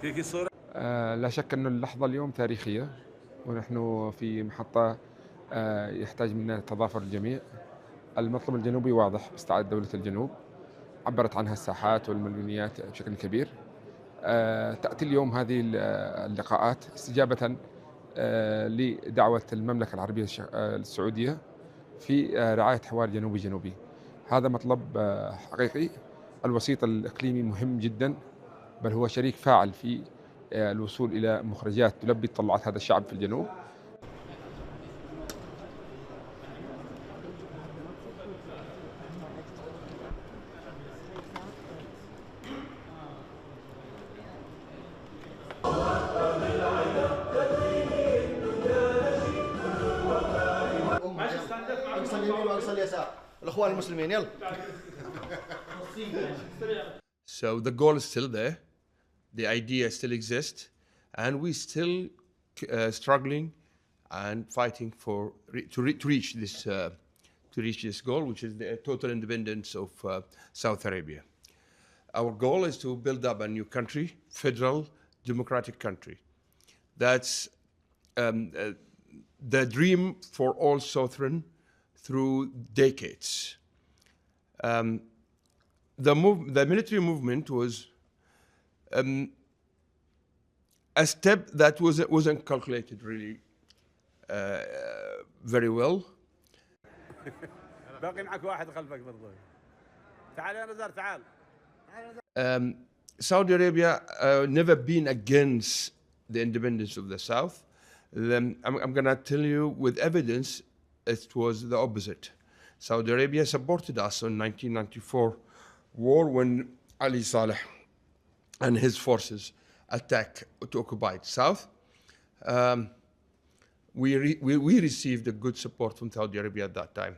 لا شك أن اللحظة اليوم تاريخية، ونحن في محطة يحتاج منا تضافر الجميع. المطلب الجنوبي واضح باستعادة دولة الجنوب، عبرت عنها الساحات والمليونيات بشكل كبير. تأتي اليوم هذه اللقاءات استجابة لدعوة المملكة العربية السعودية في رعاية حوار جنوبي. هذا مطلب حقيقي. الوسيط الإقليمي مهم جدا، بل هو شريك فاعل في الوصول إلى مخرجات تلبي تطلعات هذا الشعب في الجنوب. اقصى اليمين واقصى اليسار الاخوان المسلمين يلا. So the goal is still there, the idea still exists, and we still struggling and fighting for to reach this goal, which is the total independence of Saudi Arabia. Our goal is to build up a new country, federal, democratic country. That's the dream for all Southern through decades. The military movement was a step that wasn't calculated really very well. باقي معك واحد خلفك برضه. تعال يا نزار تعال. Saudi Arabia never been against the independence of the South. I'm going to tell you with evidence it was the opposite. Saudi Arabia supported us in 1994 war when Ali Saleh and his forces attacked to occupied South. We received a good support from Saudi Arabia at that time.